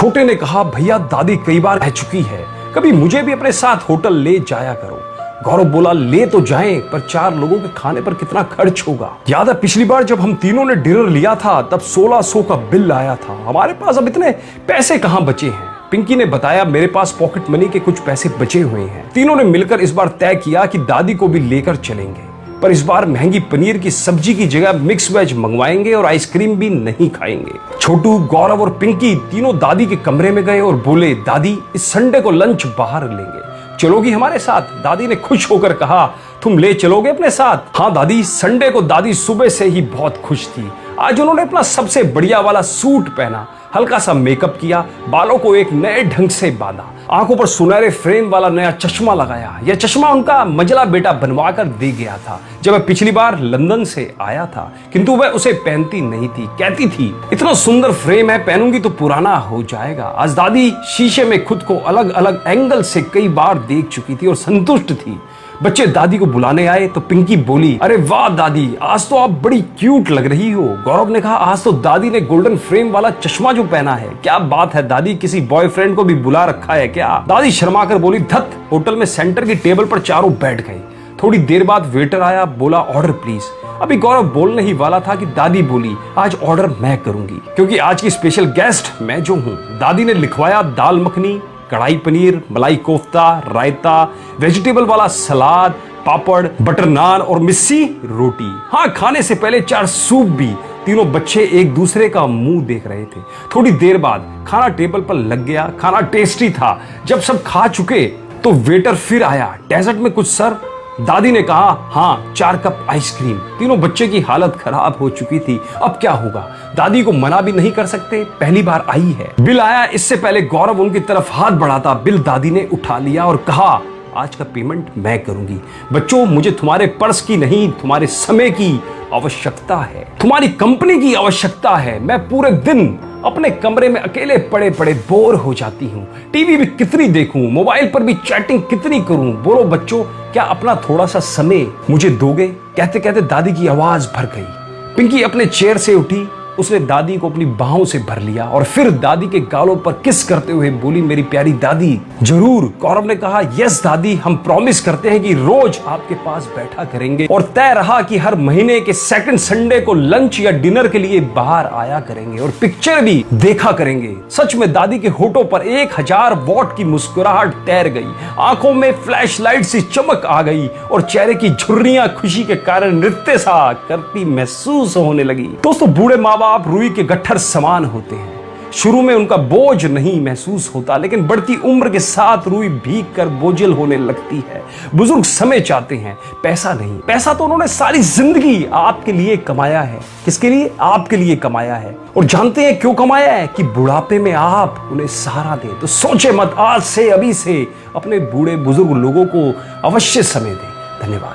छोटे ने कहा, भैया दादी कई बार कह चुकी है, कभी मुझे भी अपने साथ होटल ले जाया करो। गौरव बोला, ले तो जाएं, पर 4 लोगों के खाने पर कितना खर्च होगा। याद है पिछली बार जब हम तीनों ने डिनर लिया था तब 1600 का बिल आया था। हमारे पास अब इतने पैसे कहां बचे हैं। पिंकी ने बताया, मेरे पास पॉकेट मनी के कुछ पैसे बचे हुए हैं। तीनों ने मिलकर इस बार तय किया कि दादी को भी लेकर चलेंगे, पर इस बार महंगी पनीर की सब्जी की जगह मिक्स वेज मंगवाएंगे और आइसक्रीम भी नहीं खाएंगे। छोटू, गौरव और पिंकी तीनों दादी के कमरे में गए और बोले, दादी इस संडे को लंच बाहर लेंगे, चलोगी हमारे साथ? दादी ने खुश होकर कहा, तुम ले चलोगे अपने साथ? हाँ दादी। संडे को दादी सुबह से ही बहुत खुश थी। आज उन्होंने अपना सबसे बढ़िया वाला सूट पहना, हल्का सा मेकअप किया, बालों को एक नए ढंग से बांधा, आंखों पर सुनहरे फ्रेम वाला नया चश्मा लगाया। यह चश्मा उनका मजला बेटा बनवा कर दे गया था जब वह पिछली बार लंदन से आया था, किंतु वह उसे पहनती नहीं थी। कहती थी, इतना सुंदर फ्रेम है, पहनूंगी तो पुराना हो जाएगा। आज दादी शीशे में खुद को अलग अलग एंगल से कई बार देख चुकी थी और संतुष्ट थी। बच्चे दादी को बुलाने आए तो पिंकी बोली, अरे वाह दादी, आज तो आप बड़ी क्यूट लग रही हो। गौरव ने कहा, आज तो दादी ने गोल्डन फ्रेम वाला चश्मा जो पहना है, क्या बात है दादी, किसी बॉयफ्रेंड को भी बुला रखा है क्या? दादी शर्मा कर बोली, धत। होटल में सेंटर की टेबल पर चारों बैठ गए। थोड़ी देर बाद वेटर आया, बोला, ऑर्डर प्लीज। अभी गौरव बोलने ही वाला था कि दादी बोली, आज ऑर्डर मैं करूंगी क्योंकि आज की स्पेशल गेस्ट मैं जो हूँ। दादी ने लिखवाया, दाल मखनी, कढ़ाई पनीर, मलाई कोफ्ता, रायता, वेजिटेबल वाला सलाद, पापड़, बटर नान और मिस्सी रोटी। हाँ, खाने से पहले 4 सूप भी। तीनों बच्चे एक दूसरे का मुंह देख रहे थे। थोड़ी देर बाद खाना टेबल पर लग गया। खाना टेस्टी था। जब सब खा चुके तो वेटर फिर आया, डेजर्ट में कुछ सर? दादी ने कहा, हाँ 4 कप आइसक्रीम। तीनों बच्चे की हालत खराब हो चुकी थी। अब क्या होगा? दादी को मना भी नहीं कर सकते, पहली बार आई है। बिल आया। इससे पहले गौरव उनकी तरफ हाथ बढ़ाता बिल दादी ने उठा लिया और कहा, आज का पेमेंट मैं करूंगी। बच्चों, मुझे तुम्हारे पर्स की नहीं, तुम्हारे समय की आवश्यकता है, तुम्हारी कंपनी की आवश्यकता है। मैं पूरे दिन अपने कमरे में अकेले पड़े पड़े बोर हो जाती हूँ। टीवी भी कितनी देखूं, मोबाइल पर भी चैटिंग कितनी करूं। बोलो बच्चों, क्या अपना थोड़ा सा समय मुझे दोगे? कहते कहते दादी की आवाज भर गई। पिंकी अपने चेयर से उठी, उसने दादी को अपनी बाहों से भर लिया और फिर दादी के गालों पर किस करते हुए बोली, मेरी प्यारी दादी। जरूर। गौरव ने कहा, यस दादी, हम प्रॉमिस करते हैं कि रोज आपके पास बैठा करेंगे और तय रहा कि हर महीने के सेकंड संडे को लंच या डिनर के लिए बाहर आया करेंगे और पिक्चर भी देखा करेंगे। सच में दादी के होठों पर 1000 वॉट की मुस्कुराहट तैर गई, आंखों में फ्लैश लाइट सी चमक आ गई और चेहरे की झुर्रियां खुशी के कारण नृत्य सा करती महसूस होने लगी। दोस्तों, बूढ़े माँ बाप रुई के गट्ठर समान होते हैं। शुरू में उनका बोझ नहीं महसूस होता, लेकिन बढ़ती उम्र के साथ रुई भीग कर बोझिल होने लगती है। बुजुर्ग समय चाहते हैं, पैसा नहीं। पैसा तो उन्होंने सारी जिंदगी आपके लिए कमाया है। किसके लिए? आपके लिए कमाया है। और जानते हैं क्यों कमाया है? कि बुढ़ापे में आप उन्हें सहारा दें। तो सोचे मत, आज से, अभी से अपने बूढ़े बुजुर्ग लोगों को अवश्य समय दें। धन्यवाद।